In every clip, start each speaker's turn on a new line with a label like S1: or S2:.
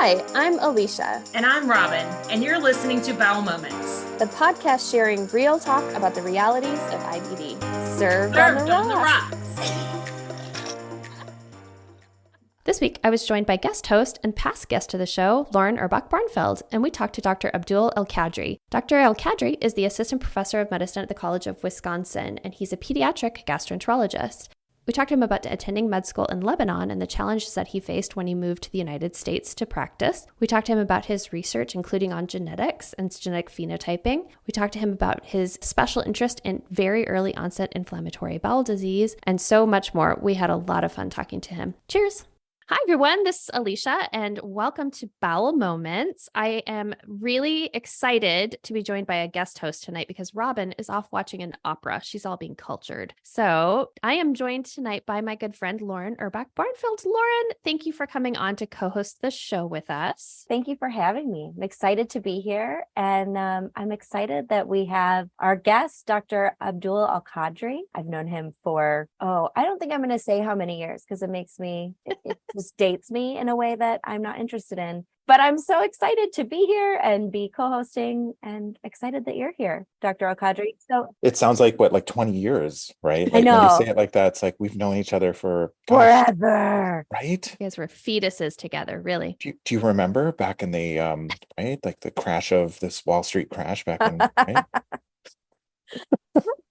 S1: Hi, I'm Alicia.
S2: And I'm Robin, and you're listening to Bowel Moments,
S1: the podcast sharing real talk about the realities of IBD. Served on the rocks. This week, I was joined by guest host and past guest of the show, Lauren Erbach Barnfield, and we talked to Dr. Abdul Elkadri. Dr. Elkadri is the assistant professor of medicine at the College of Wisconsin, and he's a pediatric gastroenterologist. We talked to him about attending med school in Lebanon and the challenges that he faced when he moved to the United States to practice. We talked to him about his research, including on genetics and genetic phenotyping. We talked to him about his special interest in very early onset inflammatory bowel disease, and so much more. We had a lot of fun talking to him. Cheers. Hi, everyone. This is Alicia, and welcome to Bowel Moments. I am really excited to be joined by a guest host tonight because Robin is off watching an opera. She's all being cultured. So I am joined tonight by my good friend, Lauren Erbach Barnfield. Lauren, thank you for coming on to co-host the show with us.
S3: Thank you for having me. I'm excited to be here, and I'm excited that we have our guest, Dr. Abdul Elkadri. I've known him for, I don't think I'm going to say how many years because it makes me... It just dates me in a way that I'm not interested in. But I'm so excited to be here and be co-hosting and excited that you're here, Dr. Elkadri. So
S4: it sounds like 20 years, right?
S3: I know.
S4: When you say it like that, it's like we've known each other for
S3: forever.
S4: Right?
S1: You guys were fetuses together, really.
S4: Do you remember back in the right? Like the crash of this Wall Street crash back in right?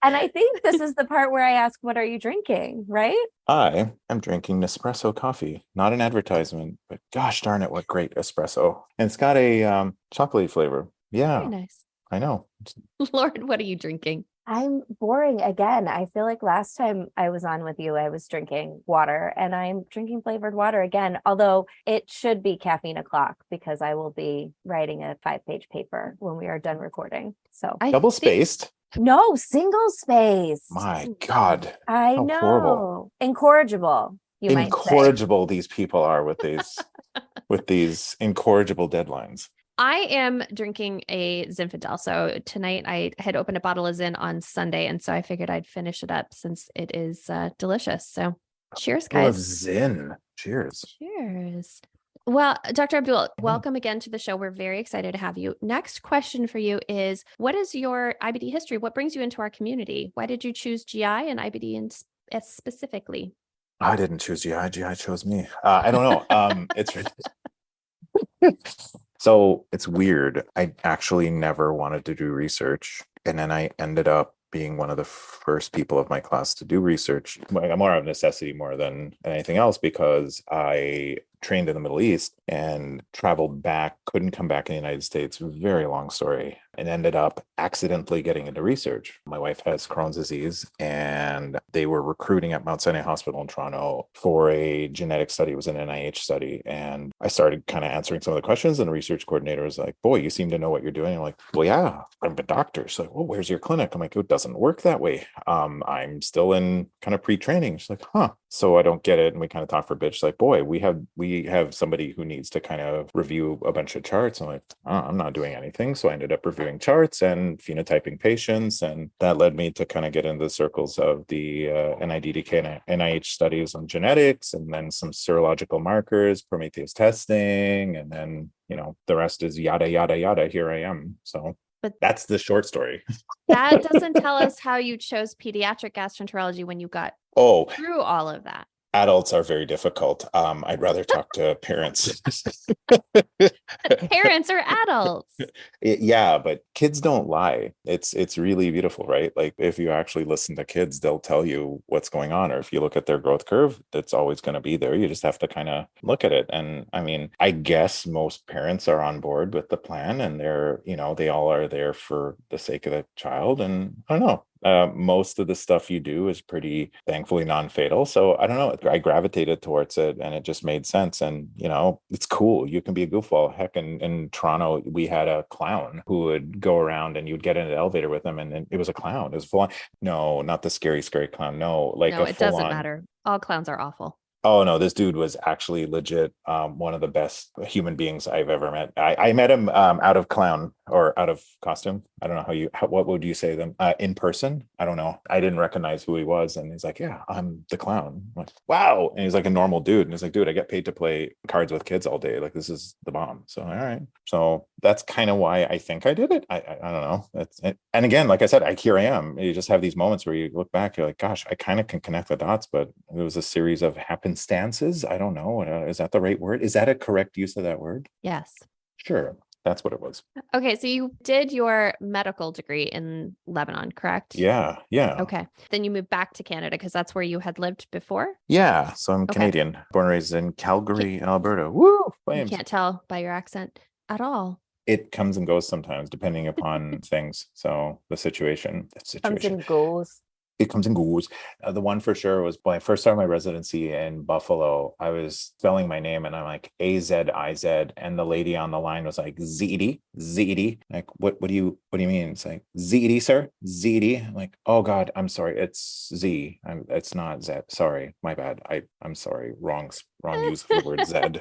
S3: And I think this is the part where I ask, what are you drinking, right?
S4: I am drinking Nespresso coffee, not an advertisement, but gosh darn it, what great espresso. And it's got a chocolatey flavor. Yeah.
S1: Very nice.
S4: I know.
S1: Lauren, what are you drinking?
S3: I'm boring again. I feel like last time I was on with you, I was drinking water, and I'm drinking flavored water again, although it should be caffeine o'clock because I will be writing a 5-page paper when we are done recording. So
S4: double spaced.
S3: No, single space.
S4: My God.
S3: I know. Horrible. Incorrigible.
S4: Incorrigible these people are with these with these incorrigible deadlines.
S1: I am drinking a Zinfandel. So tonight I had opened a bottle of Zin on Sunday, and so I figured I'd finish it up since it is delicious. So cheers, guys.
S4: Zin. Cheers.
S1: Cheers. Well, Dr. Abdul, welcome again to the show. We're very excited to have you. Next question for you is, what is your IBD history? What brings you into our community? Why did you choose GI and IBD specifically?
S4: I didn't choose GI. GI chose me. I don't know. It's so it's weird. I actually never wanted to do research. And then I ended up being one of the first people of my class to do research, more of necessity more than anything else, because I trained in the Middle East and traveled back, couldn't come back in the United States, very long story, and ended up accidentally getting into research. My wife has Crohn's disease, and they were recruiting at Mount Sinai Hospital in Toronto for a genetic study. It was an NIH study. And I started kind of answering some of the questions, and the research coordinator was like, boy, you seem to know what you're doing. I'm like, well, yeah, I'm a doctor. She's like, well, where's your clinic? I'm like, it doesn't work that way. I'm still in kind of pre-training. She's like, huh. So I don't get it. And we kind of talk for a bit. She's like, boy, we have somebody who needs to kind of review a bunch of charts. I'm like, I'm not doing anything. So I ended up reviewing charts and phenotyping patients. And that led me to kind of get into the circles of the NIDDK and NIH studies on genetics, and then some serological markers, Prometheus testing. And then, the rest is yada, yada, yada. Here I am. So but that's the short story.
S1: That doesn't tell us how you chose pediatric gastroenterology when you got through all of that.
S4: Adults are very difficult. I'd rather talk to parents.
S1: Parents are adults.
S4: Yeah, but kids don't lie. It's really beautiful, right? Like if you actually listen to kids, they'll tell you what's going on. Or if you look at their growth curve, it's always going to be there. You just have to kind of look at it. And I mean, I guess most parents are on board with the plan, and they all are there for the sake of the child. And I don't know. Most of the stuff you do is pretty thankfully non-fatal. So I don't know, I gravitated towards it and it just made sense. And, it's cool. You can be a goofball. Heck, in Toronto, we had a clown who would go around and you'd get in an elevator with him, and it was a clown. It was full on. No, not the scary clown. No,
S1: it doesn't matter. All clowns are awful.
S4: Oh no, this dude was actually legit one of the best human beings I've ever met. I met him out of clown or out of costume. I don't know what would you say them in person? I don't know. I didn't recognize who he was, and he's like, "Yeah, I'm the clown." I'm like, wow, and he's like a normal dude, and he's like, "Dude, I get paid to play cards with kids all day. Like this is the bomb." So all right, so that's kind of why I think I did it. I don't know. That's it. And again, like I said, here I am. You just have these moments where you look back, you're like, "Gosh, I kind of can connect the dots," but it was a series of happenstances. I don't know. Is that the right word? Is that a correct use of that word?
S1: Yes.
S4: Sure. That's what it was.
S1: Okay. So you did your medical degree in Lebanon, correct?
S4: Yeah. Yeah.
S1: Okay. Then you moved back to Canada because that's where you had lived before?
S4: Yeah. So I'm Canadian, born and raised in Calgary, Alberta. Woo! Flames.
S1: You can't tell by your accent at all.
S4: It comes and goes sometimes, depending upon things. So the situation.
S3: Comes and goes.
S4: It comes and goes. The one for sure was when I first started my residency in Buffalo. I was spelling my name and I'm like AZIZ, and the lady on the line was like ZD. Like, what do you mean? It's like ZD, sir, ZD. I'm like, oh God, I'm sorry, it's Z. It's not Z. Sorry, my bad. I'm sorry. Wrong use of the word Z.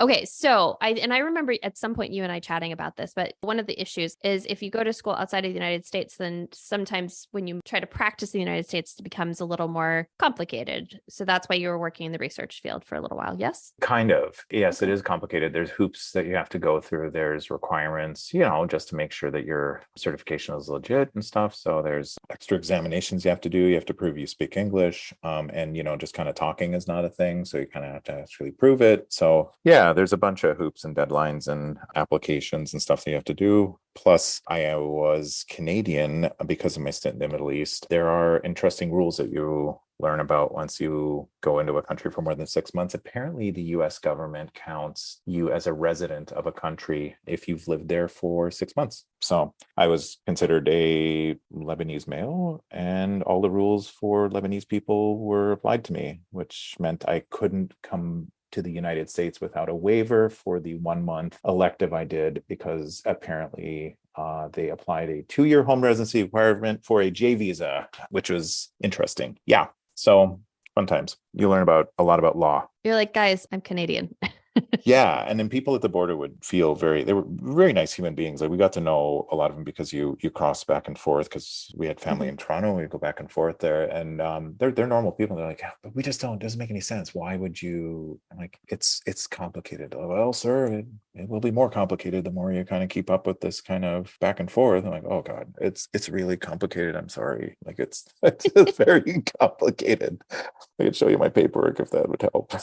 S1: Okay, so I remember at some point you and I chatting about this, but one of the issues is if you go to school outside of the United States, then sometimes when you try to practice in the United States, it becomes a little more complicated. So that's why you were working in the research field for a little while, yes?
S4: Kind of. Yes, it is complicated. There's hoops that you have to go through. There's requirements, just to make sure that your certification is legit and stuff. So there's extra examinations you have to do. You have to prove you speak English. And, just kind of talking is not a thing. So you kind of have to actually prove it. So yeah, there's a bunch of hoops and deadlines and applications and stuff that you have to do. Plus, I was Canadian because of my stint in the Middle East. There are interesting rules that you learn about once you go into a country for more than 6 months. Apparently, the US government counts you as a resident of a country if you've lived there for 6 months. So I was considered a Lebanese male, and all the rules for Lebanese people were applied to me, which meant I couldn't come to the United States without a waiver for the 1 month elective I did, because apparently they applied a 2-year home residency requirement for a J visa, which was interesting. Yeah. So fun times. You learn a lot about law.
S1: You're like, guys, I'm Canadian.
S4: Yeah. And then people at the border would feel they were very nice human beings. Like we got to know a lot of them because you cross back and forth, because we had family in Toronto. We go back and forth there, and they're normal people. They're like, yeah, but we just doesn't make any sense. Why would you? I'm like, it's complicated. Well, sir, it will be more complicated the more you kind of keep up with this kind of back and forth. I'm like, oh God, it's really complicated. I'm sorry. Like it's very complicated. I could show you my paperwork if that would help.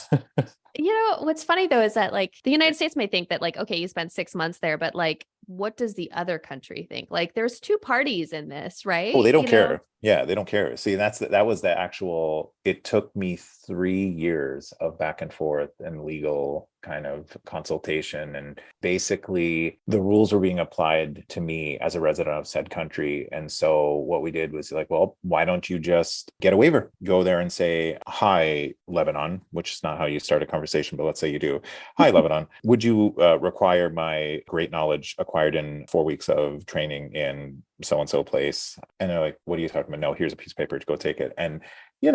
S1: What's funny though is that like the United States may think that like, okay, you spent 6 months there, but like, what does the other country think? Like there's two parties in this, right?
S4: Oh, they don't care. Yeah, they don't care. See, that was the actual, it took me 3 years of back and forth and legal kind of consultation. And basically the rules were being applied to me as a resident of said country. And so what we did was like, well, why don't you just get a waiver? Go there and say, hi, Lebanon, which is not how you start a conversation, but let's say you do. Hi, Lebanon. Would you require my great knowledge acquired in 4 weeks of training in so-and-so place? And they're like, what are you talking about? No, here's a piece of paper to go take it. And you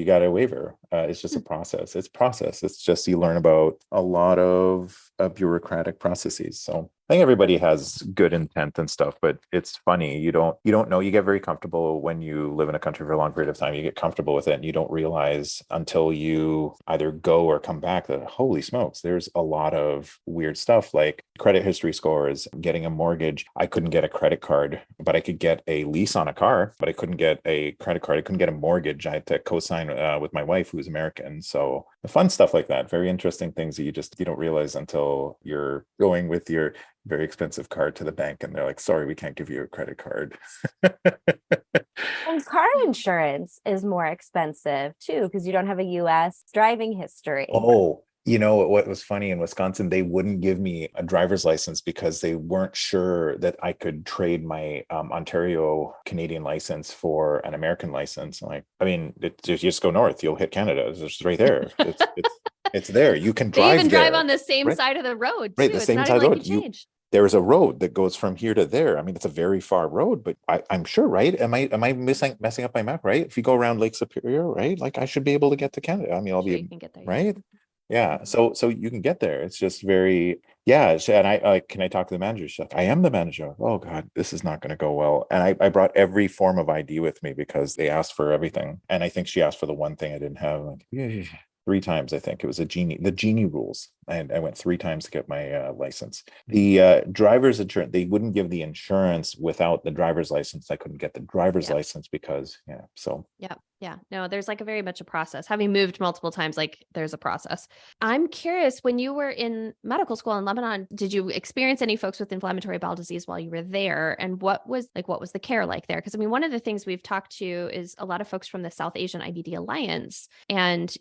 S4: got a waiver. It's just a process. It's just you learn about a lot of bureaucratic processes. So I think everybody has good intent and stuff, but it's funny. You don't know. You get very comfortable when you live in a country for a long period of time. You get comfortable with it, and you don't realize until you either go or come back that holy smokes, there's a lot of weird stuff like credit history scores, getting a mortgage. I couldn't get a credit card, but I could get a lease on a car, but I couldn't get a credit card. I couldn't get a mortgage. I had to co-sign with my wife, who's American. So the fun stuff like that, very interesting things that you don't realize until you're going with your very expensive card to the bank and they're like, sorry, we can't give you a credit card.
S3: And car insurance is more expensive too, because you don't have a US driving history.
S4: Oh, what was funny in Wisconsin, they wouldn't give me a driver's license because they weren't sure that I could trade my Ontario Canadian license for an American license. Like, I mean, you just go north, you'll hit Canada. It's just right there. It's there. You can drive.
S1: They even
S4: there.
S1: drive on the same side of the road.
S4: Right,
S1: too.
S4: the same
S1: it's
S4: side
S1: not
S4: of the
S1: even
S4: road.
S1: like you change.
S4: there's a road that goes from here to there. I mean, it's a very far road, but I'm sure, right? Am I messing up my map, right? If you go around Lake Superior, right? Like I should be able to get to Canada. I mean, I'll
S1: Sure,
S4: be
S1: you can get there.
S4: right. Yeah.
S1: Mhm.
S4: So you can get there. It's just very, yeah. And I can I talk to the manager? She's like, I am the manager. Oh God, this is not going to go well. And I brought every form of ID with me because they asked for everything. And I think she asked for the one thing I didn't have. Like, yeah. 3 times, I think it was the genie rules. And I went 3 times to get my license. The driver's insurance, they wouldn't give the insurance without the driver's license. I couldn't get the driver's
S1: Yep.
S4: license because, yeah. So
S1: Yeah. No, there's like a very much a process. Having moved multiple times, like there's a process. I'm curious, when you were in medical school in Lebanon, did you experience any folks with inflammatory bowel disease while you were there? And what was the care like there? Because I mean, one of the things we've talked to is a lot of folks from the South Asian IBD Alliance. And,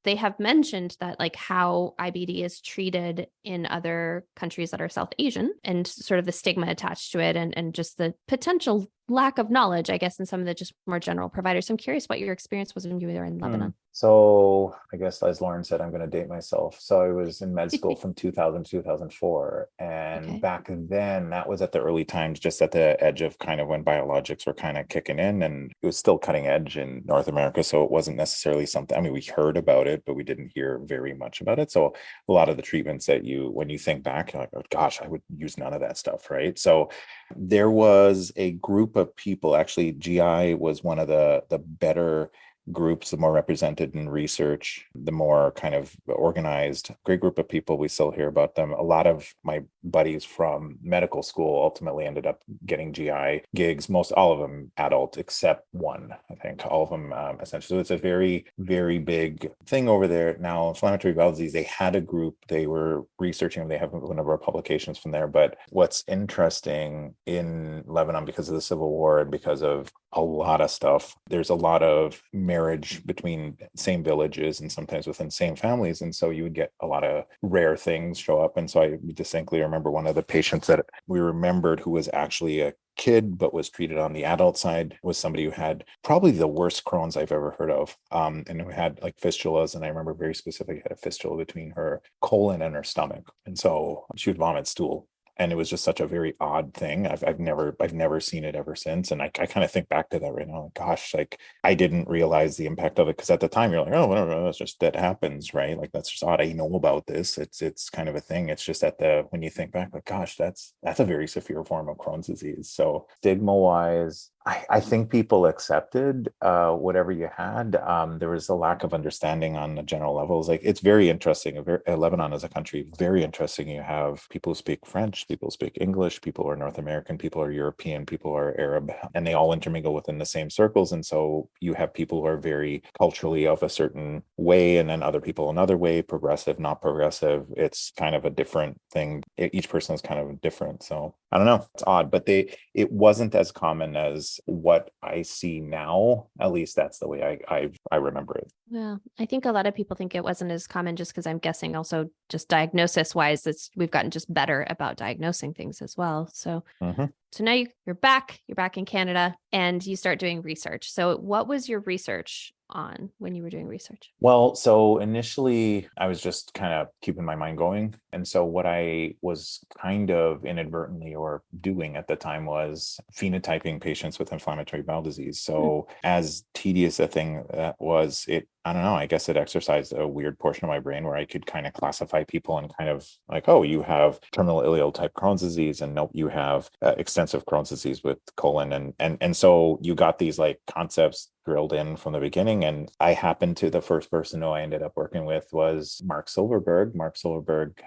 S1: they have mentioned that like how IBD is treated in other countries that are South Asian and sort of the stigma attached to it and just the potential lack of knowledge, I guess, in some of the just more general providers. So I'm curious what your experience was when you were in Lebanon.
S4: So I guess, as Lauren said, I'm going to date myself. So I was in med school from 2000 to 2004. And
S1: Okay.
S4: back then, that was at the early times, just at the edge of kind of when biologics were kind of kicking in. And it was still cutting edge in North America. So it wasn't necessarily something, I mean, we heard about it, but we didn't hear very much about it. So a lot of the treatments that when you think back, you're like, oh gosh, I would use none of that stuff. Right. So there was a group of people, actually, GI was one of the better groups, the more represented in research, the more kind of organized, great group of people. We still hear about them. A lot of my buddies from medical school ultimately ended up getting GI gigs, most all of them adult, except one, I think, all of them essentially. So it's a very, very big thing over there. Now, inflammatory bowel disease, they had a group, they were researching, they have one of our publications from there. But what's interesting in Lebanon, because of the civil war and because of a lot of stuff, there's a lot of marriage between same villages and sometimes within same families. And so you would get a lot of rare things show up. And so I distinctly remember one of the patients that we remembered who was actually a kid but was treated on the adult side was somebody who had probably the worst Crohn's I've ever heard of, and who had like fistulas. And I remember very specifically had a fistula between her colon and her stomach, and so she would vomit stool. And it was just such a very odd thing. I've never seen it ever since. And I kind of think back to that right now. Gosh, like I didn't realize the impact of it, because at the time you're like, oh, whatever, that's just, that happens, right? Like that's just odd. I know about this. It's kind of a thing. It's just when you think back, like, gosh, that's a very severe form of Crohn's disease. So stigma wise, I think people accepted whatever you had. There was a lack of understanding on the general levels. Like it's very interesting. Lebanon as a country, very interesting. You have people who speak French, people speak English, people are North American, people are European, people are Arab, and they all intermingle within the same circles. And so you have people who are very culturally of a certain way, and then other people another way, progressive, not progressive. It's kind of a different thing. Each person is kind of different. So I don't know. It's odd, but it wasn't as common as what I see now. At least that's the way I remember it.
S1: Well, I think a lot of people think it wasn't as common just because I'm guessing also just diagnosis wise, we've gotten just better about diagnosing things as well. So, So now you're back in Canada and you start doing research. So what was your research on when you were doing research?
S4: Well, so initially I was just kind of keeping my mind going. And so what I was kind of inadvertently or doing at the time was phenotyping patients with inflammatory bowel disease. So as tedious a thing that was, I don't know, I guess it exercised a weird portion of my brain where I could kind of classify people and kind of like, oh, you have terminal ileal type Crohn's disease, and nope, you have extensive Crohn's disease with colon. And so you got these like concepts drilled in from the beginning. And I happened to, the first person who I ended up working with was Mark Silverberg. Mark Silverberg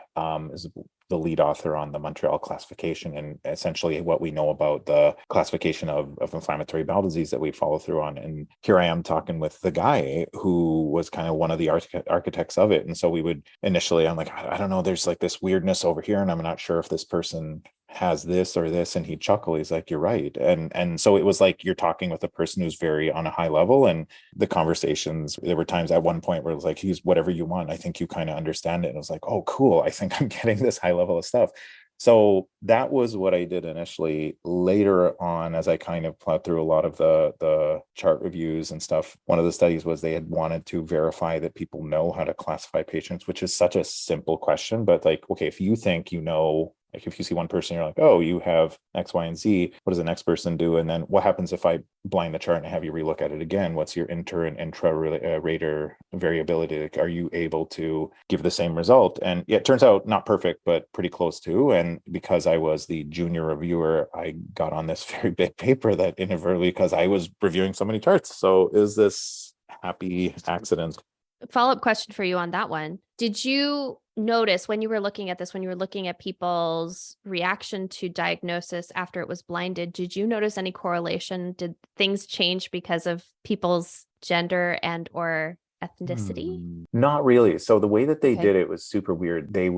S4: is the lead author on the Montreal classification, and essentially what we know about the classification of inflammatory bowel disease that we follow through on. And here I am talking with the guy who was kind of one of the architects of it. And so we would initially, I'm like, I don't know, there's like this weirdness over here, and I'm not sure if this person has this or this. And he'd chuckle. He's like, you're right. And so it was like you're talking with a person who's very on a high level, and the conversations, there were times at one point where it was like, he's whatever you want. I think you kind of understand it. And I was like, oh, cool. I think I'm getting this high level of stuff. So that was what I did initially. Later on, as I kind of plowed through a lot of the chart reviews and stuff, one of the studies was they had wanted to verify that people know how to classify patients, which is such a simple question. But like, okay, if you think you know Like if you see one person, you're like, oh, you have X, Y, and Z. What does the next person do? And then what happens if I blind the chart and have you relook at it again? What's your inter and intra-rater variability? Like, are you able to give the same result? And yeah, it turns out not perfect, but pretty close to. And because I was the junior reviewer, I got on this very big paper that inadvertently, because I was reviewing so many charts. So is this happy accident?
S1: Follow-up question for you on that one. Did you notice when you were looking at this, when you were looking at people's reaction to diagnosis after it was blinded, did you notice any correlation? Did things change because of people's gender and or ethnicity?
S4: Not really. So the way that they
S1: Okay.
S4: did it was super weird. They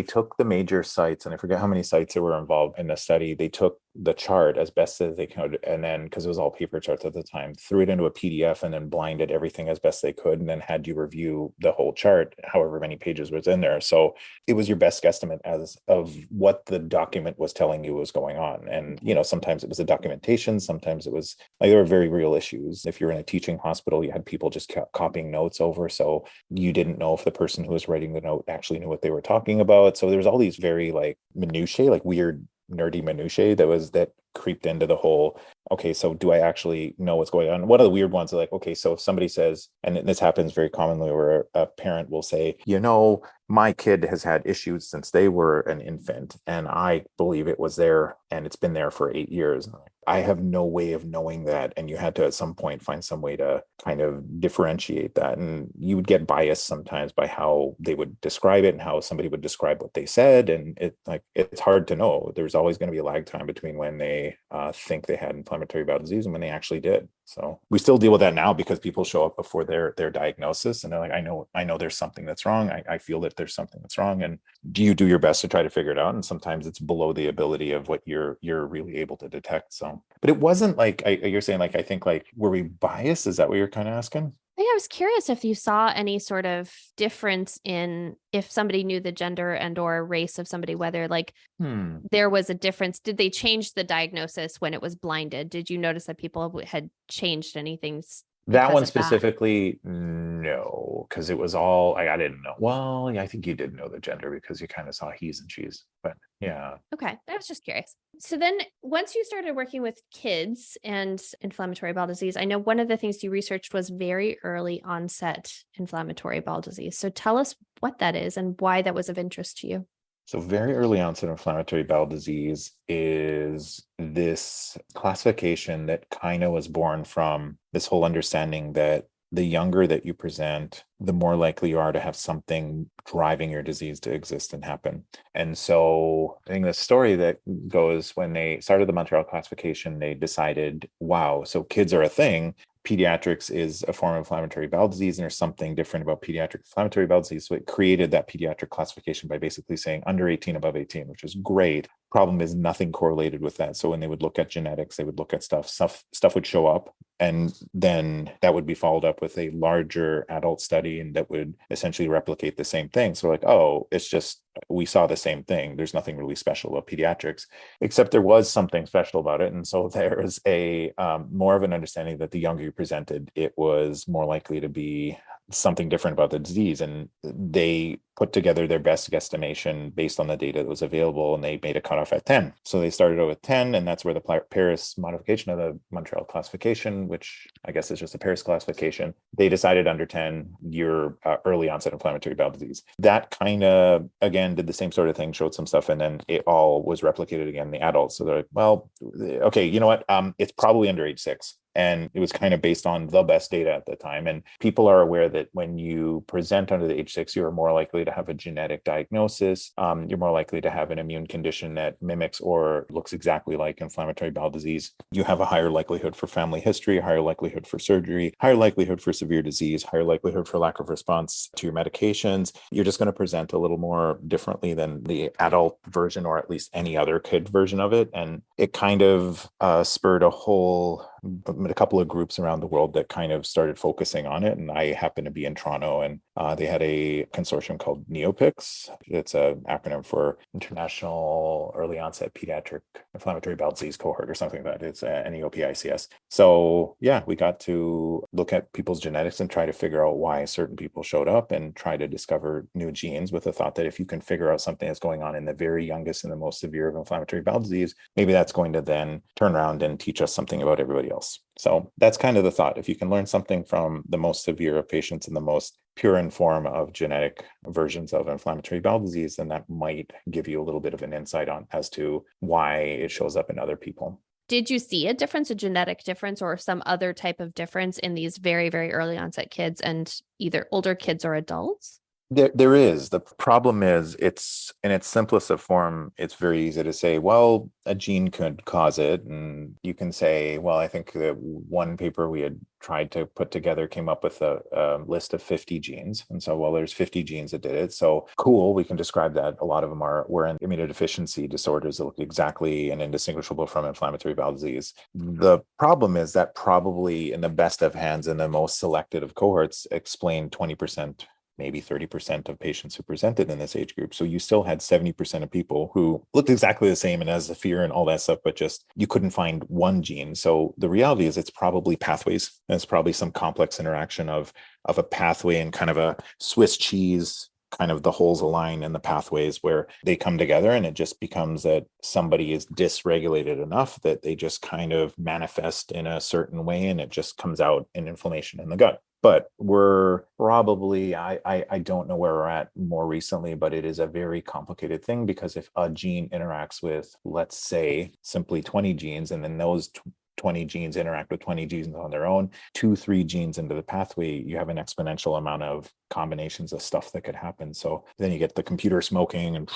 S4: took the major sites, and I forget how many sites that were involved in the study. They took the chart as best as they could, and then, because it was all paper charts at the time, threw it into a PDF and then blinded everything as best they could, and then had you review the whole chart, however many pages was in there. So it was your best guesstimate as of what the document was telling you was going on. And sometimes it was the documentation, sometimes it was like there were very real issues. If you're in a teaching hospital, you had people just copying notes over, so you didn't know if the person who was writing the note actually knew what they were talking about. So there was all these very like minutiae, like weird nerdy minutiae that creeped into the whole, okay, so do I actually know what's going on? One of the weird ones is like, okay, so if somebody says, and this happens very commonly, where a parent will say, my kid has had issues since they were an infant, and I believe it was there and it's been there for 8 years. I have no way of knowing that. And you had to at some point find some way to kind of differentiate that. And you would get biased sometimes by how they would describe it and how somebody would describe what they said. And it's hard to know. There's always going to be a lag time between when they think they had inflammatory bowel disease and when they actually did. So we still deal with that now, because people show up before their diagnosis and they're like, I know there's something that's wrong. I feel that there's something that's wrong. And do you do your best to try to figure it out? And sometimes it's below the ability of what you're really able to detect. So, but it wasn't like, you're saying, like, I think, like, were we biased? Is that what you're kind of asking?
S1: I was curious if you saw any sort of difference in if somebody knew the gender and or race of somebody, whether like there was a difference. Did they change the diagnosis when it was blinded? Did you notice that people had changed anything?
S4: That one specifically, no, because it was all, I didn't know. Well, yeah, I think you did know the gender because you kind of saw he's and she's, but yeah.
S1: Okay. I was just curious. So then once you started working with kids and inflammatory bowel disease, I know one of the things you researched was very early onset inflammatory bowel disease. So tell us what that is and why that was of interest to you.
S4: So very early onset inflammatory bowel disease is this classification that kind of was born from this whole understanding that the younger that you present, the more likely you are to have something driving your disease to exist and happen. And so I think the story that goes, when they started the Montreal classification, they decided, wow, so kids are a thing. Pediatrics is a form of inflammatory bowel disease, and there's something different about pediatric inflammatory bowel disease. So it created that pediatric classification by basically saying under 18, above 18, which is great. Problem is nothing correlated with that. So when they would look at genetics, they would look at stuff would show up, and then that would be followed up with a larger adult study, and that would essentially replicate the same thing. So like, oh, it's just, we saw the same thing. There's nothing really special about pediatrics, except there was something special about it. And so there is a more of an understanding that the younger you presented, it was more likely to be something different about the disease. And they put together their best guesstimation based on the data that was available, and they made a cutoff at 10. So they started out with 10, and that's where the Paris modification of the Montreal classification, which I guess is just a Paris classification, they decided under 10, you're early onset inflammatory bowel disease. That kind of, again, did the same sort of thing, showed some stuff, and then it all was replicated again in the adults. So they're like, well, okay, you know what? It's probably under age 6. And it was kind of based on the best data at the time. And people are aware that when you present under the age 6, you are more likely to have a genetic diagnosis. You're more likely to have an immune condition that mimics or looks exactly like inflammatory bowel disease. You have a higher likelihood for family history, higher likelihood for surgery, higher likelihood for severe disease, higher likelihood for lack of response to your medications. You're just going to present a little more differently than the adult version, or at least any other kid version of it. And it kind of spurred a whole a couple of groups around the world that kind of started focusing on it. And I happen to be in Toronto, and they had a consortium called NEOPICS. It's an acronym for International Early Onset Pediatric Inflammatory Bowel Disease Cohort or something like that. It's NEOPICS. So yeah, we got to look at people's genetics and try to figure out why certain people showed up and try to discover new genes, with the thought that if you can figure out something that's going on in the very youngest and the most severe of inflammatory bowel disease, maybe that's going to then turn around and teach us something about everybody else. So that's kind of the thought. If you can learn something from the most severe of patients and the most pure form of genetic versions of inflammatory bowel disease, then that might give you a little bit of an insight on as to why it shows up in other people.
S1: Did you see a difference, a genetic difference, or some other type of difference in these very, very early onset kids and either older kids or adults?
S4: There is. The problem is, it's in its simplest of form, it's very easy to say, well, a gene could cause it. And you can say, well, I think that one paper we had tried to put together came up with a list of 50 genes. And so, well, there's 50 genes that did it. So cool, we can describe that. A lot of them were in immunodeficiency disorders that look exactly and indistinguishable from inflammatory bowel disease. The problem is that probably in the best of hands and the most selected of cohorts explain 20%, maybe 30% of patients who presented in this age group. So you still had 70% of people who looked exactly the same and has the fear and all that stuff, but just you couldn't find one gene. So the reality is it's probably pathways. And it's probably some complex interaction of a pathway and kind of a Swiss cheese, kind of the holes align in the pathways where they come together, and it just becomes that somebody is dysregulated enough that they just kind of manifest in a certain way, and it just comes out in inflammation in the gut. But we're probably, I don't know where we're at more recently, but it is a very complicated thing, because if a gene interacts with, let's say, simply 20 genes, and then those 20 genes interact with 20 genes on their own, 2-3 genes into the pathway, you have an exponential amount of combinations of stuff that could happen. So then you get the computer smoking and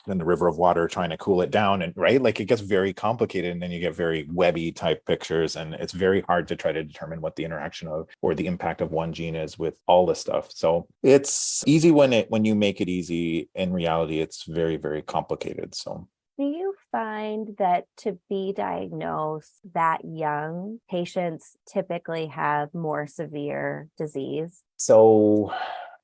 S4: then the river of water trying to cool it down, and right, like it gets very complicated, and then you get very webby type pictures, and it's very hard to try to determine what the interaction of or the impact of one gene is with all this stuff. So it's easy when you make it easy. In reality, it's very, very complicated. So
S3: do you find that to be diagnosed that young, patients typically have more severe disease?
S4: So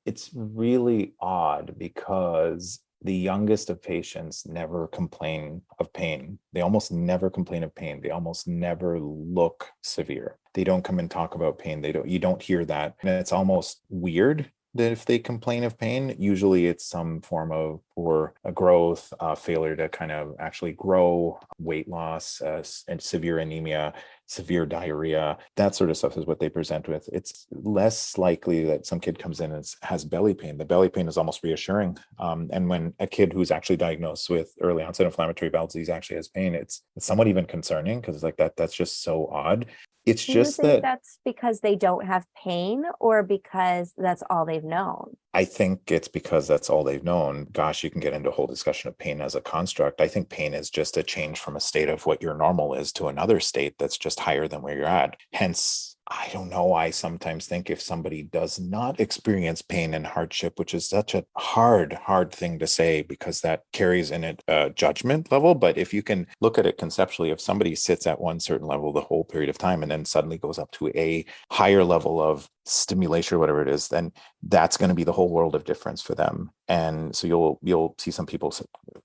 S4: it's really odd, because the youngest of patients never complain of pain. They almost never complain of pain. They almost never look severe. They don't come and talk about pain. You don't hear that. And it's almost weird that if they complain of pain, usually it's some form of poor growth, failure to kind of actually grow, weight loss, and severe anemia, severe diarrhea. That sort of stuff is what they present with. It's less likely that some kid comes in and has belly pain. The belly pain is almost reassuring. And when a kid who's actually diagnosed with early onset inflammatory bowel disease actually has pain, it's somewhat even concerning, because like that's just so odd. It's
S3: Do
S4: just
S3: you think
S4: that
S3: that's because they don't have pain, or because that's all they've known?
S4: I think it's because that's all they've known. Gosh, you can get into a whole discussion of pain as a construct. I think pain is just a change from a state of what your normal is to another state that's just higher than where you're at. Hence, I don't know. I sometimes think if somebody does not experience pain and hardship, which is such a hard thing to say, because that carries in it a judgment level. But if you can look at it conceptually, if somebody sits at one certain level the whole period of time and then suddenly goes up to a higher level of stimulation or whatever it is, then that's going to be the whole world of difference for them. And so you'll see some people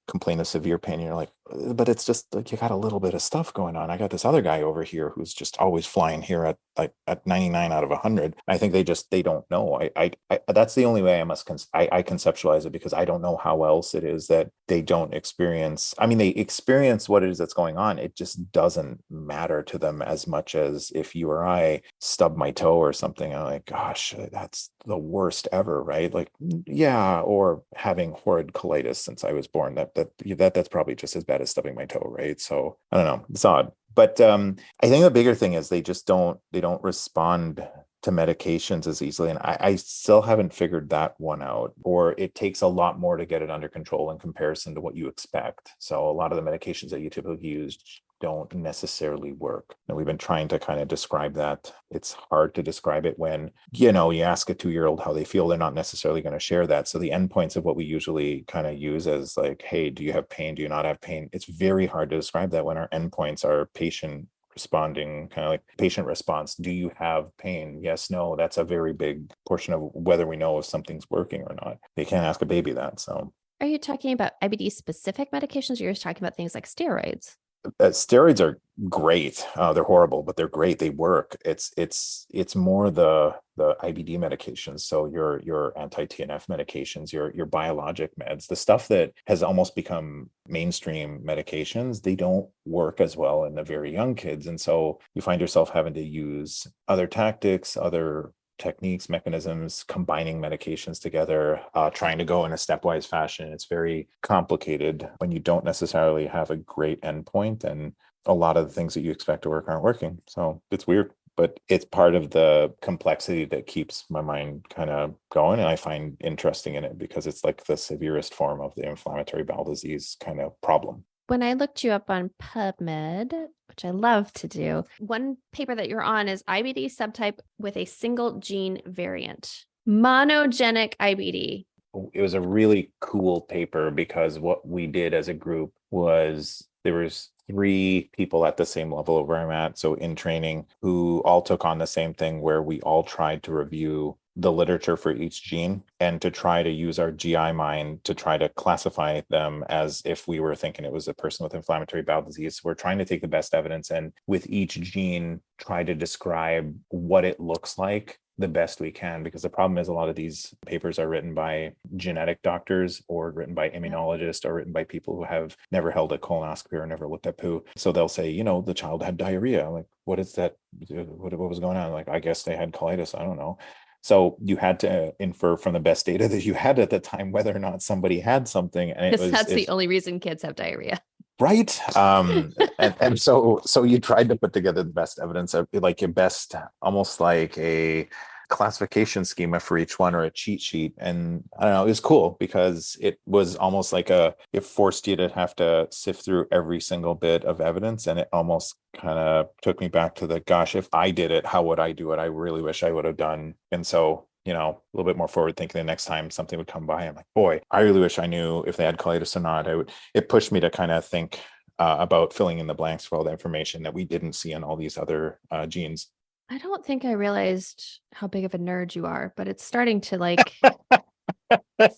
S4: complain of severe pain, and you're like, but it's just like you got a little bit of stuff going on. I got this other guy over here who's just always flying here at 99 out of 100. I think they don't know. I that's the only way I conceptualize it, because I don't know how else it is that they don't experience. I mean, they experience what it is that's going on. It just doesn't matter to them as much as if you or I stub my toe or something. I'm like, gosh, that's the worst ever, right? Like, yeah, or having horrid colitis since I was born. That's probably just as bad as stubbing my toe, right? So I don't know. It's odd. But I think the bigger thing is they don't respond to medications as easily. And I still haven't figured that one out, or it takes a lot more to get it under control in comparison to what you expect. So a lot of the medications that you typically use don't necessarily work. And we've been trying to kind of describe that. It's hard to describe it when, you ask a 2-year-old how they feel, they're not necessarily going to share that. So the endpoints of what we usually kind of use as like, hey, do you have pain? Do you not have pain? It's very hard to describe that when our endpoints are patient responding, kind of like patient response. Do you have pain? Yes, no. That's a very big portion of whether we know if something's working or not. They can't ask a baby that. So
S1: Are you talking about IBD specific medications, or you're just talking about things like steroids?
S4: steroids are great. They're horrible, but they're great. They work. It's more the IBD medications. So your anti-TNF medications, your biologic meds, the stuff that has almost become mainstream medications, they don't work as well in the very young kids. And so you find yourself having to use other tactics, other techniques, mechanisms, combining medications together, trying to go in a stepwise fashion. It's very complicated when you don't necessarily have a great endpoint, and a lot of the things that you expect to work aren't working. So it's weird, but it's part of the complexity that keeps my mind kind of going. And I find interesting in it because it's like the severest form of the inflammatory bowel disease kind of problem.
S1: When I looked you up on PubMed, which I love to do, one paper that you're on is IBD subtype with a single gene variant, monogenic IBD.
S4: It was a really cool paper because what we did as a group was there was 3 people at the same level where I'm at, so in training, who all took on the same thing, where we all tried to review the literature for each gene and to try to use our GI mind to try to classify them as if we were thinking it was a person with inflammatory bowel disease. So we're trying to take the best evidence and with each gene try to describe what it looks like the best we can, because the problem is a lot of these papers are written by genetic doctors or written by immunologists or written by people who have never held a colonoscopy or never looked at poo. So they'll say, the child had diarrhea. I'm like, what is that? What was going on? Like, I guess they had colitis. I don't know. So you had to infer from the best data that you had at the time whether or not somebody had something. And
S1: that's the only reason kids have diarrhea.
S4: Right. And so you tried to put together the best evidence of like your best, almost like a classification schema for each one or a cheat sheet. And I don't know, it was cool because it was almost like it forced you to have to sift through every single bit of evidence. And it almost kind of took me back to gosh, if I did it, how would I do it? I really wish I would have done. And so, a little bit more forward thinking the next time something would come by. I'm like, boy, I really wish I knew if they had colitis or not. It pushed me to kind of think about filling in the blanks for all the information that we didn't see in all these other genes.
S1: I don't think I realized how big of a nerd you are, but it's starting to like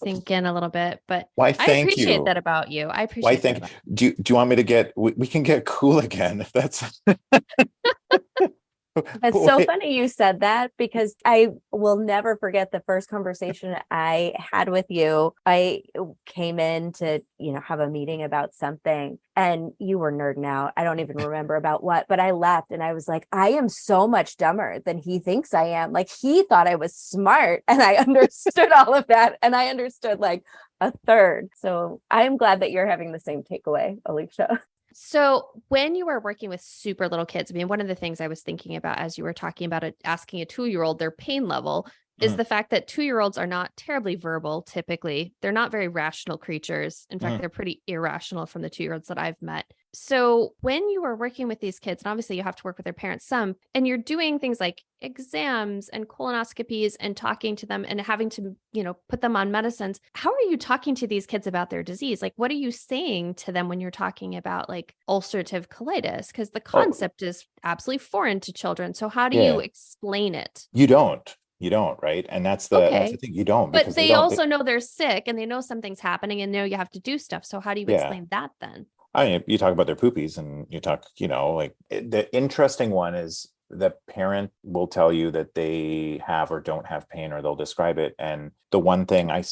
S1: sink in a little bit. But
S4: why? Thank
S1: I appreciate
S4: you.
S1: that about you. I appreciate.
S4: Why? Thank you. Do you want me to get? We can get cool again if that's.
S3: It's so funny you said that because I will never forget the first conversation I had with you. I came in to, have a meeting about something and you were nerding out. I don't even remember about what, but I left and I was like, I am so much dumber than he thinks I am. Like he thought I was smart and I understood all of that. And I understood like a third. So I'm glad that you're having the same takeaway, Alicia.
S1: So when you were working with super little kids, I mean, one of the things I was thinking about as you were talking about it, asking a 2-year-old their pain level is the fact that 2-year-olds are not terribly verbal. Typically, they're not very rational creatures. In fact, they're pretty irrational from the 2-year-olds that I've met. So when you were working with these kids, and obviously you have to work with their parents some, and you're doing things like exams and colonoscopies and talking to them and having to, put them on medicines, how are you talking to these kids about their disease? Like, what are you saying to them when you're talking about like ulcerative colitis? Because the concept is absolutely foreign to children. So how do you explain it?
S4: You don't, right? And that's the thing. You don't,
S1: but they also know they're sick and they know something's happening and know you have to do stuff. So how do you explain that then?
S4: I mean, you talk about their poopies and you talk, like the interesting one is the parent will tell you that they have or don't have pain, or they'll describe it. And the one thing I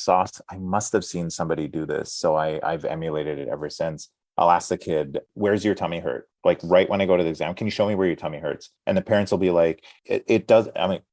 S4: must have seen somebody do this. So I've emulated it ever since. I'll ask the kid, where's your tummy hurt? Like right when I go to the exam, can you show me where your tummy hurts? And the parents will be like, it does. I'm like,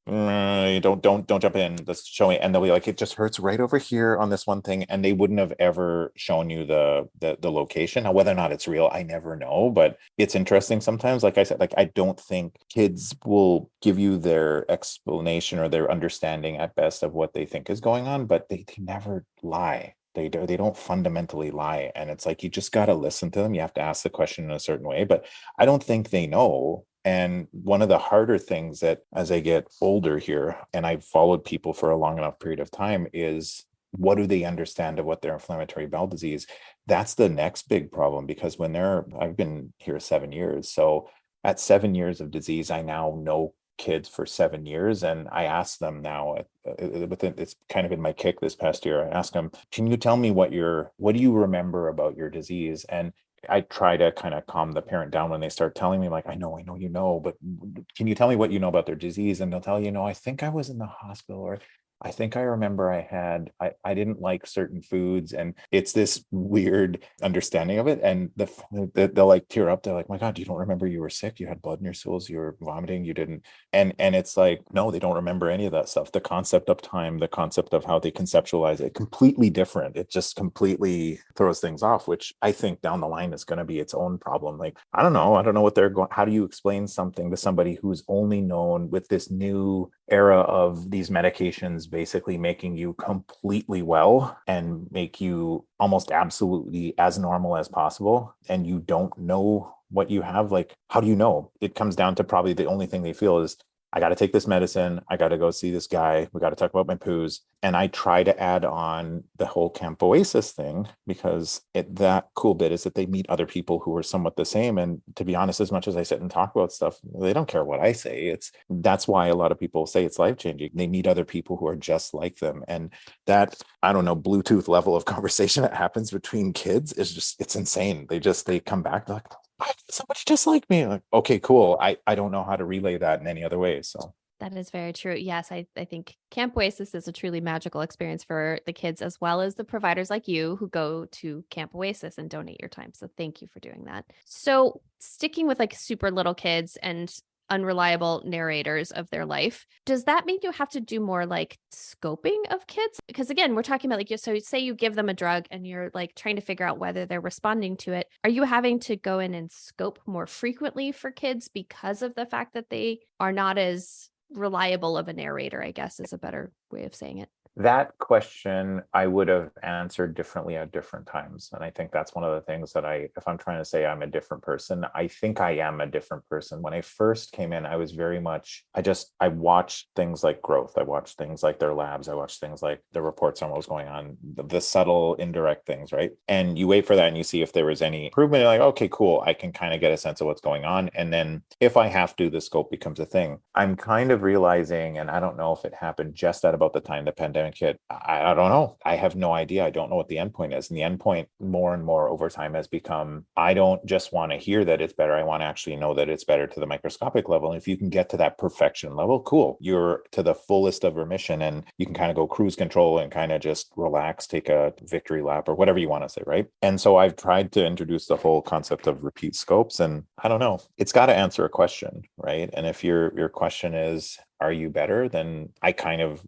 S4: don't jump in. Let's show me. And they'll be like, it just hurts right over here on this one thing. And they wouldn't have ever shown you the location. Now, whether or not it's real, I never know, but it's interesting sometimes. Like I said, like, I don't think kids will give you their explanation or their understanding at best of what they think is going on, but they never lie. They don't fundamentally lie. And it's like, you just got to listen to them. You have to ask the question in a certain way, but I don't think they know. And one of the harder things that as I get older here, and I've followed people for a long enough period of time, is what do they understand of what their inflammatory bowel disease? That's the next big problem, because I've been here 7 years. So at 7 years of disease, I now know kids for 7 years. And I ask them now, it's kind of in my kick this past year, I ask them, can you tell me what do you remember about your disease? And I try to kind of calm the parent down when they start telling me, like, I know, but can you tell me what you know about their disease? And they'll tell you, I think I was in the hospital, or I think I remember I didn't like certain foods. And it's this weird understanding of it. And they'll like tear up. They're like, my God, you don't remember you were sick? You had blood in your stools, you were vomiting, you didn't. And it's like, no, they don't remember any of that stuff. The concept of time, the concept of how they conceptualize it, completely different. It just completely throws things off, which I think down the line is going to be its own problem. Like, I don't know what they're going, how do you explain something to somebody who's only known with this new era of these medications basically making you completely well and make you almost absolutely as normal as possible, and you don't know what you have? Like, how do you know? It comes down to probably the only thing they feel is, I got to take this medicine. I got to go see this guy. We got to talk about my poos. And I try to add on the whole Camp Oasis thing, because that cool bit is that they meet other people who are somewhat the same. And to be honest, as much as I sit and talk about stuff, they don't care what I say. That's why a lot of people say it's life-changing. They meet other people who are just like them. And that, I don't know, Bluetooth level of conversation that happens between kids is just, it's insane. They come back, they're like, somebody just like me. Like, okay, cool. I don't know how to relay that in any other way. So
S1: that is very true. Yes, I think Camp Oasis is a truly magical experience for the kids, as well as the providers like you who go to Camp Oasis and donate your time. So thank you for doing that. So sticking with like super little kids and unreliable narrators of their life, does that mean you have to do more like scoping of kids? Because again, we're talking about like, so say you give them a drug and you're like trying to figure out whether they're responding to it. Are you having to go in and scope more frequently for kids because of the fact that they are not as reliable of a narrator, I guess is a better way of saying it?
S4: That question I would have answered differently at different times. And I think that's one of the things that if I'm trying to say I'm a different person, I think I am a different person. When I first came in, I was very much, I watched things like growth. I watched things like their labs. I watched things like the reports on what was going on, the subtle, indirect things, right? And you wait for that and you see if there was any improvement. You're like, okay, cool. I can kind of get a sense of what's going on. And then if I have to, the scope becomes a thing. I'm kind of realizing, and I don't know if it happened just at about the time the pandemic hit. I don't know. I have no idea. I don't know what the endpoint is. And the endpoint more and more over time has become, I don't just want to hear that it's better. I want to actually know that it's better to the microscopic level. And if you can get to that perfection level, cool. You're to the fullest of remission and you can kind of go cruise control and kind of just relax, take a victory lap or whatever you want to say, right? And so I've tried to introduce the whole concept of repeat scopes. And I don't know, it's got to answer a question, right? And if your question is, are you better? Then I kind of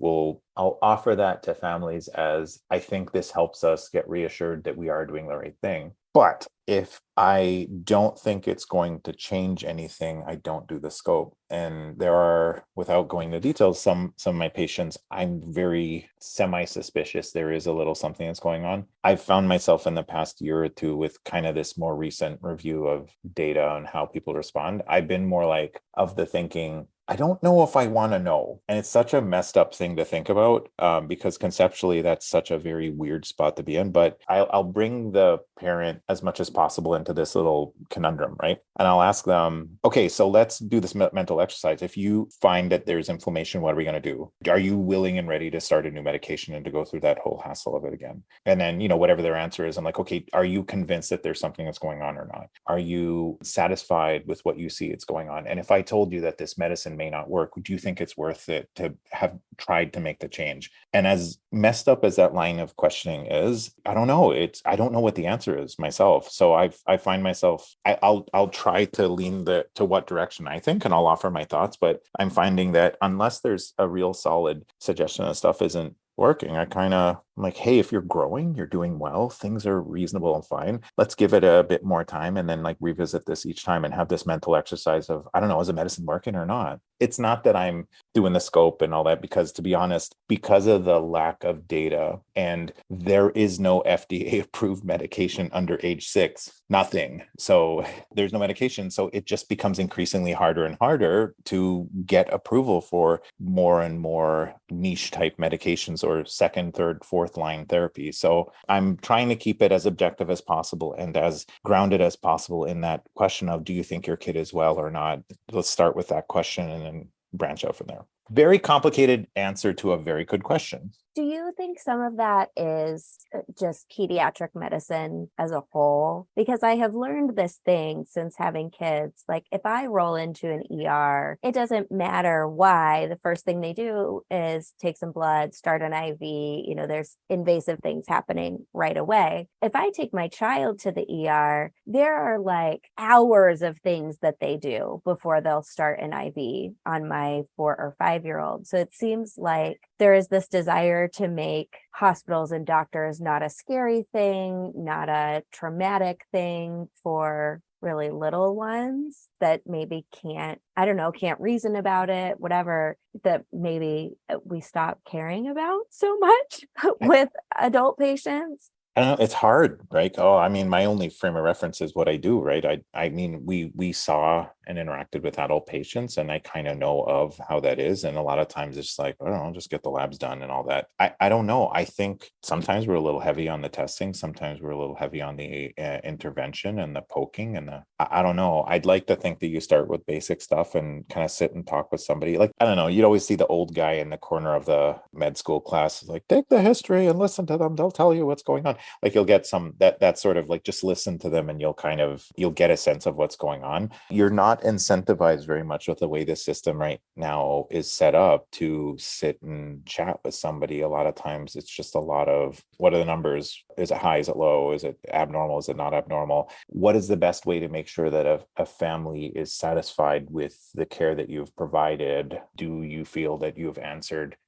S4: I'll offer that to families as, I think this helps us get reassured that we are doing the right thing. But if I don't think it's going to change anything, I don't do the scope. And there are, without going into details, some of my patients, I'm very semi-suspicious there is a little something that's going on. I've found myself in the past year or two with kind of this more recent review of data on how people respond. I've been more like of the thinking, I don't know if I want to know. And it's such a messed up thing to think about because conceptually, that's such a very weird spot to be in. But I'll bring the parent as much as possible into this little conundrum, right? And I'll ask them, okay, so let's do this mental exercise. If you find that there's inflammation, what are we going to do? Are you willing and ready to start a new medication and to go through that whole hassle of it again? And then, whatever their answer is, I'm like, okay, are you convinced that there's something that's going on or not? Are you satisfied with what you see it's going on? And if I told you that this medicine may not work, would you think it's worth it to have tried to make the change? And as messed up as that line of questioning is, I don't know. I don't know what the answer is myself. So I find myself, I'll try to lean to what direction I think, and I'll offer my thoughts. But I'm finding that unless there's a real solid suggestion that stuff isn't working, I'm like, hey, if you're growing, you're doing well, things are reasonable and fine. Let's give it a bit more time and then like revisit this each time and have this mental exercise of, I don't know, is the medicine working or not? it's not that I'm doing the scope and all that, because to be honest, because of the lack of data, and there is no FDA approved medication under age 6, nothing. So there's no medication. So it just becomes increasingly harder and harder to get approval for more and more niche type medications or second, third, fourth line therapy. So I'm trying to keep it as objective as possible and as grounded as possible in that question of, do you think your kid is well or not? Let's start with that question and then branch out from there. Very complicated answer to a very good question.
S3: Do you think some of that is just pediatric medicine as a whole? Because I have learned this thing since having kids. Like if I roll into an ER, it doesn't matter why. The first thing they do is take some blood, start an IV. You know, there's invasive things happening right away. If I take my child to the ER, there are like hours of things that they do before they'll start an IV on my 4 or 5-year-old. So it seems like there is this desire to make hospitals and doctors not a scary thing, not a traumatic thing for really little ones that maybe can't reason about it, whatever, that maybe we stop caring about so much with adult patients.
S4: I don't know, it's hard, right? Oh, I mean, my only frame of reference is what I do, right? I mean, we saw and interacted with adult patients, and I kind of know of how that is. And a lot of times it's like, I don't know, just get the labs done and all that. I don't know. I think sometimes we're a little heavy on the testing. Sometimes we're a little heavy on the intervention and the poking and I don't know. I'd like to think that you start with basic stuff and kind of sit and talk with somebody. Like, I don't know, you'd always see the old guy in the corner of the med school class, like, take the history and listen to them. They'll tell you what's going on. Like you'll get some that sort of like, just listen to them and you'll get a sense of what's going on. You're not incentivized very much with the way the system right now is set up to sit and chat with somebody. A lot of times it's just a lot of, what are the numbers? Is it high? Is it low? Is it abnormal? Is it not abnormal? What is the best way to make sure that a family is satisfied with the care that you've provided? Do you feel that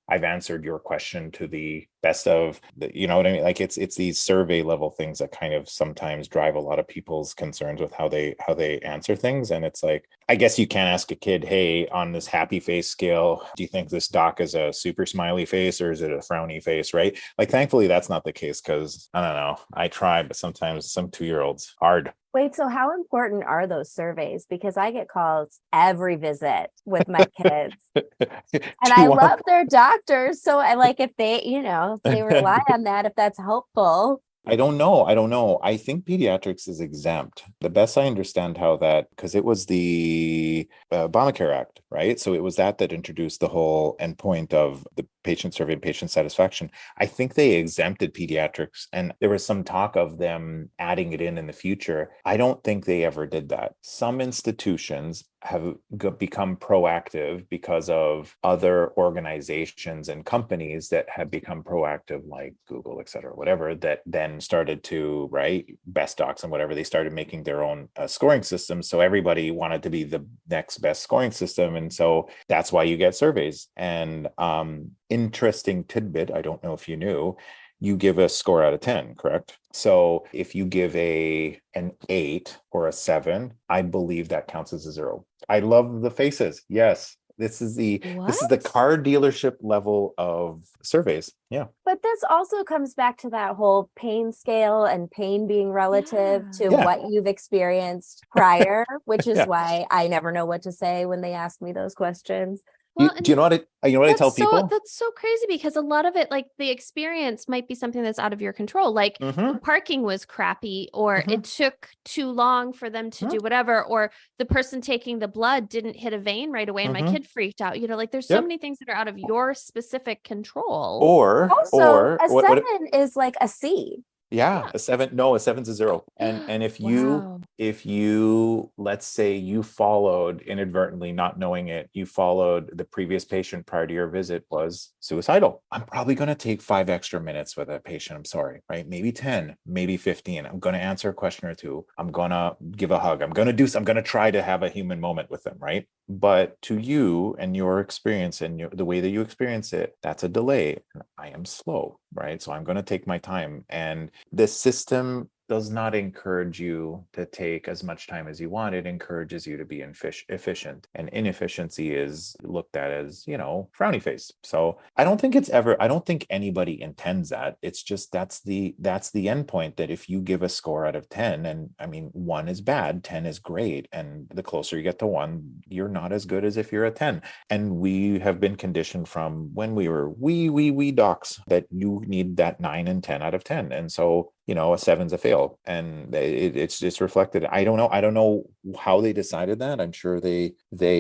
S4: I've answered your question to the best of you know what I mean? Like it's these survey level things that kind of sometimes drive a lot of people's concerns with how they answer things. And it's like, I guess you can't ask a kid, hey, on this happy face scale, do you think this doc is a super smiley face or is it a frowny face, right? Like, thankfully that's not the case, because I don't know, I try, but sometimes some 2-year-olds hard.
S3: Wait, so how important are those surveys? Because I get calls every visit with my kids. And I love their doctors. So I like if they rely on that, if that's helpful.
S4: I don't know. I think pediatrics is exempt. The best I understand how that, because it was the Obamacare Act, right? So it was that introduced the whole endpoint of the patient survey and patient satisfaction. I think they exempted pediatrics, and there was some talk of them adding it in the future. I don't think they ever did that. Some institutions have become proactive because of other organizations and companies that have become proactive, like Google, et cetera, whatever, that then started to, right, Best Docs and whatever, they started making their own scoring systems. So everybody wanted to be the next best scoring system. And so that's why you get surveys. And interesting tidbit, I don't know if you knew, you give a score out of 10, correct? So if you give an 8 or a 7, I believe that counts as a 0. I love the faces. Yes. This is the car dealership level of surveys. Yeah.
S3: But this also comes back to that whole pain scale and pain being relative to what you've experienced prior, which is why I never know what to say when they ask me those questions.
S1: Well,
S4: do you know what I tell people?
S1: That's so crazy, because a lot of it, like the experience might be something that's out of your control. Like the parking was crappy, or it took too long for them to do whatever, or the person taking the blood didn't hit a vein right away and my kid freaked out. You know, like there's so many things that are out of your specific control.
S3: Or a 7 is like a C.
S4: Yeah, a 7. No, a 7's a 0. And if you, let's say you followed inadvertently, not knowing it, you followed the previous patient prior to your visit was suicidal. I'm probably going to take 5 extra minutes with that patient. I'm sorry, right? Maybe 10, maybe 15. I'm going to answer a question or two. I'm going to give a hug. I'm going to try to have a human moment with them, right? But to you and your experience and the way that you experience it, that's a delay. I am slow, right? So I'm going to take my time. And the system, does not encourage you to take as much time as you want. It encourages you to be efficient, and inefficiency is looked at as, frowny face. So I don't think anybody intends that. It's just that's the end point, that if you give a score out of 10, and I mean, 1 is bad, 10 is great, and the closer you get to 1, you're not as good as if you're a 10. And we have been conditioned from when we were wee docs that you need that 9 and 10 out of 10. And so, a 7's a fail, and it's just reflected. I don't know how they decided that. I'm sure they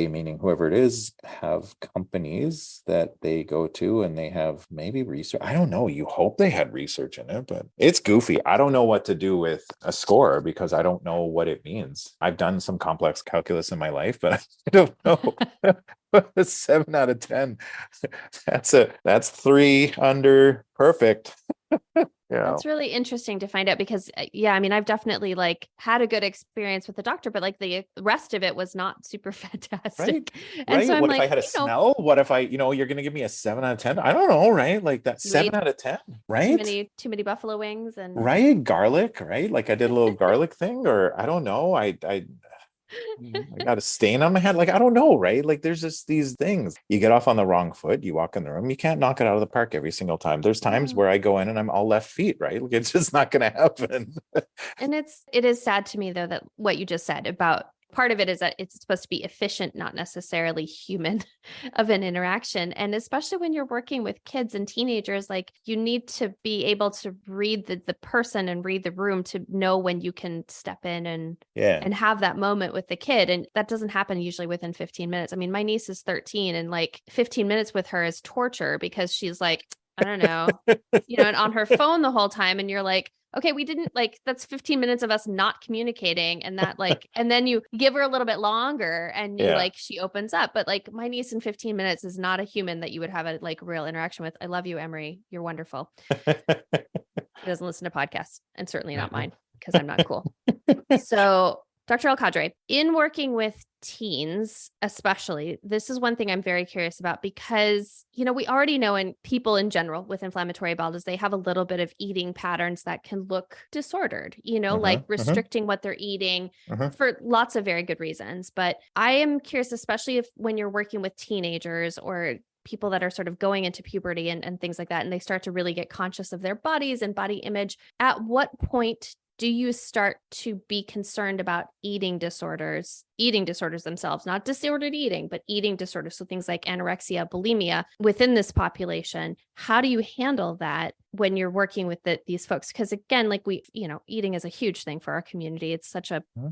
S4: meaning whoever it is, have companies that they go to, and they have maybe research. I don't know. You hope they had research in it, but it's goofy. I don't know what to do with a score because I don't know what it means. I've done some complex calculus in my life, but I don't know. A 7 out of 10. That's 3 under perfect. Yeah.
S1: That's really interesting to find out because, I mean, I've definitely had a good experience with the doctor, but the rest of it was not super fantastic.
S4: Right.
S1: And
S4: right.
S1: so I'm
S4: what if I had a smell? What if you're going to give me a 7 out of 10? I don't know. Right. That 7 out of 10. Right.
S1: Too many buffalo wings and
S4: right. Garlic. Right. I did a little garlic thing, or I don't know. I got a stain on my head. I don't know, right? There's just these things. You get off on the wrong foot, you walk in the room, you can't knock it out of the park every single time. There's times where I go in and I'm all left feet, right? It's just not going to happen.
S1: And it is sad to me though, that what you just said about part of it is that it's supposed to be efficient, not necessarily human of an interaction. And especially when you're working with kids and teenagers, you need to be able to read the person and read the room to know when you can step in and have that moment with the kid. And that doesn't happen usually within 15 minutes. I mean, my niece is 13 and 15 minutes with her is torture because she's I don't know, and on her phone the whole time. And you're okay, we didn't that's 15 minutes of us not communicating, and that and then you give her a little bit longer and you she opens up. But my niece in 15 minutes is not a human that you would have a real interaction with. I love you, Emery. You're wonderful. He doesn't listen to podcasts, and certainly not mine because I'm not cool. So Dr. Elkadri, in working with teens, especially, this is one thing I'm very curious about because, we already know in people in general with inflammatory bowel disease, they have a little bit of eating patterns that can look disordered, restricting what they're eating for lots of very good reasons. But I am curious, especially if when you're working with teenagers or people that are sort of going into puberty and things like that, and they start to really get conscious of their bodies and body image, at what point do you start to be concerned about eating disorders themselves, not disordered eating, but eating disorders? So things like anorexia, bulimia within this population. How do you handle that when you're working with these folks? Because again, eating is a huge thing for our community. It's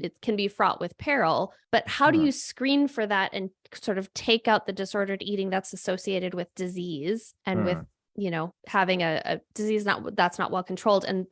S1: it can be fraught with peril, but how do you screen for that and sort of take out the disordered eating that's associated with disease and with having a disease that's not well controlled and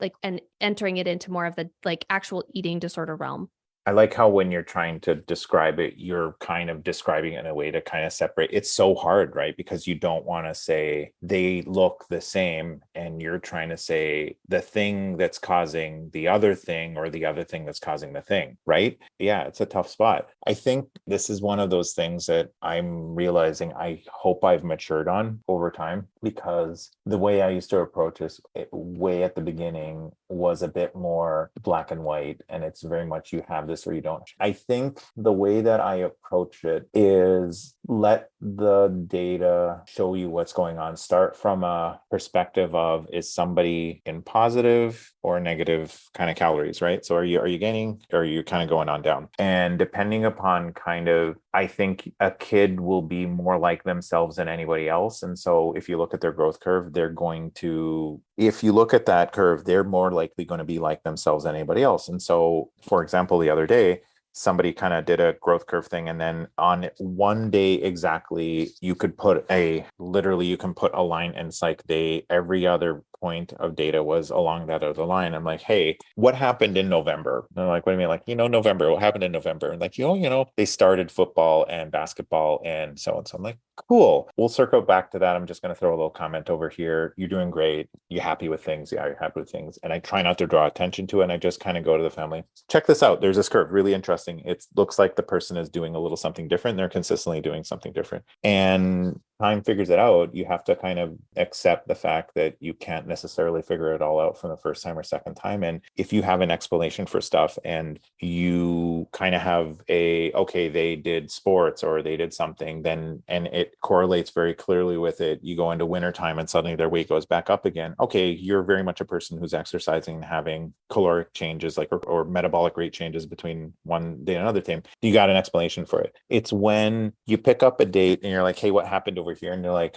S1: entering it into more of the actual eating disorder realm?
S4: I like how when you're trying to describe it, you're kind of describing it in a way to kind of separate. It's so hard, right? Because you don't want to say they look the same and you're trying to say the thing that's causing the other thing or the other thing that's causing the thing, right? Yeah, it's a tough spot. I think this is one of those things that I'm realizing I hope I've matured on over time, because the way I used to approach this way at the beginning was a bit more black and white, and it's very much you have this or you don't. I think the way that I approach it is let the data show you what's going on. Start from a perspective of, is somebody in positive or negative kind of calories, right? So are you gaining, or are you kind of going on down? And depending upon I think a kid will be more like themselves than anybody else. And so if you look at their growth curve, if you look at that curve, they're more likely going to be like themselves than anybody else. And so, for example, the other day, somebody kind of did a growth curve thing. And then on one day exactly, you can put a line, and it's every other point of data was along that other line. I'm like, hey, what happened in November? And they're like, what do you mean? November, what happened in November? And they started football and basketball and so on. So I'm like, cool. We'll circle back to that. I'm just going to throw a little comment over here. You're doing great. You happy with things? Yeah, you're happy with things. And I try not to draw attention to it. And I just kind of go to the family. Check this out. There's this curve. Really interesting. It looks like the person is doing a little something different. They're consistently doing something different. And time figures it out, you have to kind of accept the fact that you can't necessarily figure it all out from the first time or second time. And if you have an explanation for stuff and you kind of have okay, they did sports or they did something, then, and it correlates very clearly with it, you go into wintertime and suddenly their weight goes back up again. Okay, you're very much a person who's exercising and having caloric changes, like, or metabolic rate changes between one day and another time. You got an explanation for it. It's when you pick up a date and you're like, hey, what happened over here? And you're like,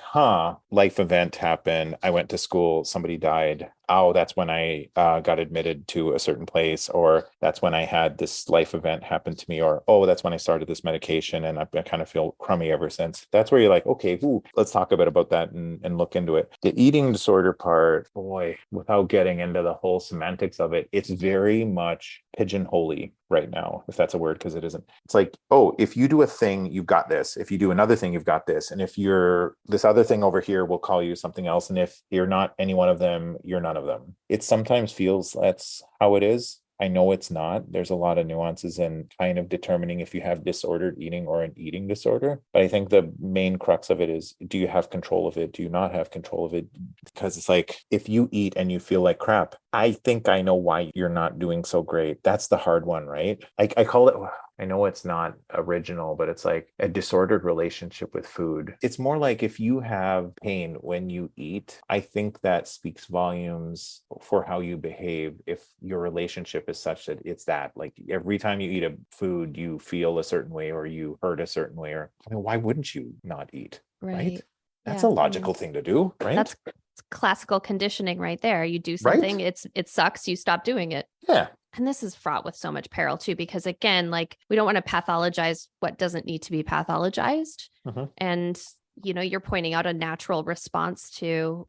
S4: life event happened. I went to school, somebody died. Oh, that's when I got admitted to a certain place, or that's when I had this life event happen to me, or, oh, that's when I started this medication and I kind of feel crummy ever since. That's where you're like, okay, let's talk a bit about that and look into it. The eating disorder part, boy, without getting into the whole semantics of it, it's very much pigeonholy right now, if that's a word, because it isn't. It's like, oh, if you do a thing, you've got this. If you do another thing, you've got this. And if you're this other thing over here, we'll call you something else. And if you're not any one of them, you're none of them. It sometimes feels that's how it is. I know it's not. There's a lot of nuances in kind of determining if you have disordered eating or an eating disorder. But I think the main crux of it is, do you have control of it? Do you not have control of it? Because it's like, if you eat and you feel like crap, I think I know why you're not doing so great. That's the hard one, right? I call it, I know it's not original, but it's like a disordered relationship with food. It's more like if you have pain when you eat, I think that speaks volumes for how you behave. If your relationship is such that it's that, like, every time you eat a food, you feel a certain way or you hurt a certain way, or, I mean, why wouldn't you not eat? Right? That's a logical thing to do, right?
S1: That's classical conditioning right there. You do
S4: Right?
S1: something, it sucks, you stop doing it.
S4: Yeah.
S1: And this is fraught with so much peril too, because again, like, we don't want to pathologize what doesn't need to be pathologized.
S4: Mm-hmm.
S1: And, you're pointing out a natural response to,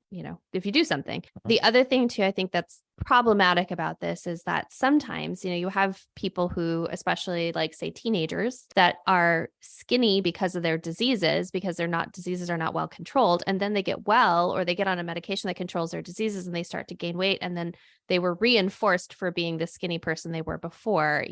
S1: if you do something. The other thing too, I think that's problematic about this is that sometimes, you have people who, especially like say teenagers, that are skinny because of their diseases, because diseases are not well controlled. And then they get well, or they get on a medication that controls their diseases and they start to gain weight. And then they were reinforced for being the skinny person they were before.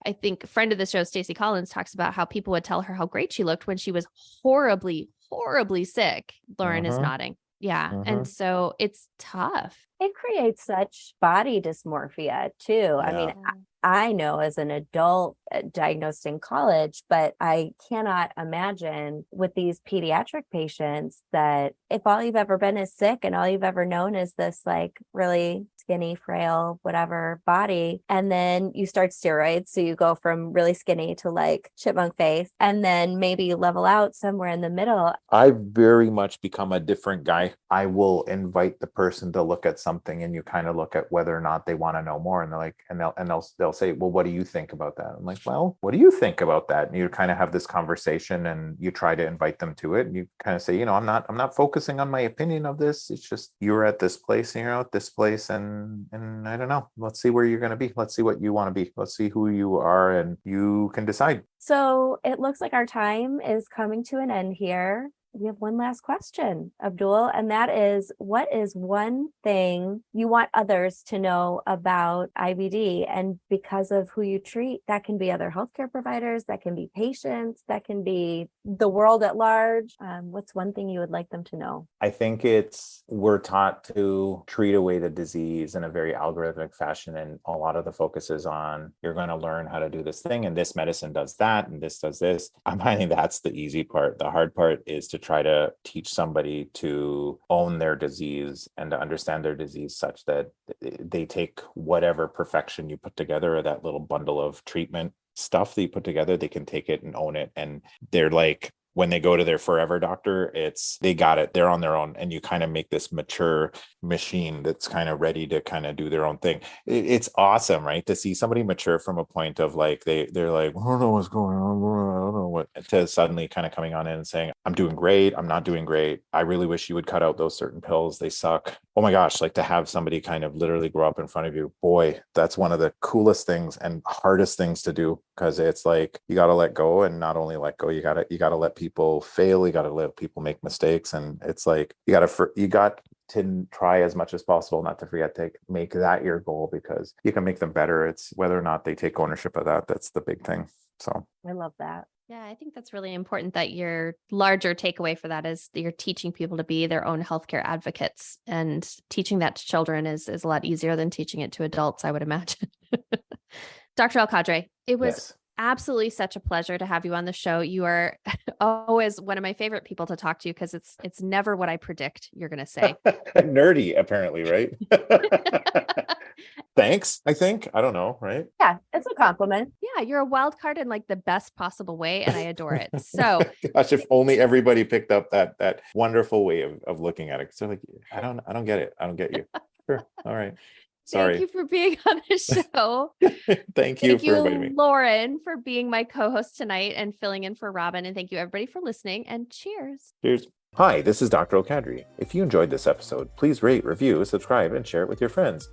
S1: I think a friend of the show, Stacey Collins, talks about how people would tell her how great she looked when she was horribly, horribly sick. Lauren is nodding. Yeah. And so it's tough.
S3: It creates such body dysmorphia too.
S4: Yeah.
S3: I mean, I know as an adult diagnosed in college, but I cannot imagine with these pediatric patients that if all you've ever been is sick and all you've ever known is this like really skinny, frail, whatever body, and then you start steroids. So you go from really skinny to like chipmunk face, and then maybe you level out somewhere in the middle.
S4: I've very much become a different guy. I will invite the person to look at something and you kind of look at whether or not they want to know more. And they're like, and they'll say, well, what do you think about that? I'm like, well, what do you think about that? And you kind of have this conversation and you try to invite them to it. And you kind of say, I'm not focusing on my opinion of this. It's just, you're at this place and you're at this place. And I don't know, let's see where you're going to be. Let's see what you want to be. Let's see who you are and you can decide.
S3: So it looks like our time is coming to an end here. We have one last question, Abdul, and that is, what is one thing you want others to know about IBD? And because of who you treat, that can be other healthcare providers, that can be patients, that can be the world at large. What's one thing you would like them to know?
S4: I think we're taught to treat away the disease in a very algorithmic fashion. And a lot of the focus is on, you're going to learn how to do this thing, and this medicine does that, and this does this. I'm finding that's the easy part. The hard part is to try to teach somebody to own their disease and to understand their disease such that they take whatever perfection you put together, or that little bundle of treatment stuff that you put together, they can take it and own it. And they're like, when they go to their forever doctor, they got it, they're on their own. And you kind of make this mature machine that's kind of ready to kind of do their own thing. It's awesome, right? To see somebody mature from a point of like, they're like, I don't know what's going on. I don't know what, to suddenly kind of coming on in and saying, I'm doing great. I'm not doing great. I really wish you would cut out those certain pills. They suck. Oh my gosh. Like, to have somebody kind of literally grow up in front of you. Boy, that's one of the coolest things and hardest things to do, because it's like, you got to let go, and not only let go, you got to let people fail. You got to let people make mistakes. And it's like, you got to try as much as possible not to forget to make that your goal, because you can make them better. It's whether or not they take ownership of that. That's the big thing. So
S3: I love that.
S1: Yeah, I think that's really important that your larger takeaway for that is that you're teaching people to be their own healthcare advocates, and teaching that to children is a lot easier than teaching it to adults, I would imagine. Dr. Elkadri, it was
S4: Yes.
S1: absolutely such a pleasure to have you on the show. You are always one of my favorite people to talk to because it's never what I predict you're going to say.
S4: Nerdy, apparently, right? Thanks, I think. I don't know, right?
S3: Yeah, it's a compliment.
S1: Yeah, you're a wild card in like the best possible way, and I adore it. So
S4: Gosh, if only everybody picked up that wonderful way of looking at it. So like, I don't get it. I don't get you. Sure. All right. Sorry.
S1: thank you for being on the show.
S4: Thank you for inviting me.
S1: Lauren, for being my co-host tonight and filling in for Robin. And thank you, everybody, for listening. And cheers.
S4: Cheers. Hi, this is Dr. Elkadri. If you enjoyed this episode, please rate, review, subscribe, and share it with your friends! !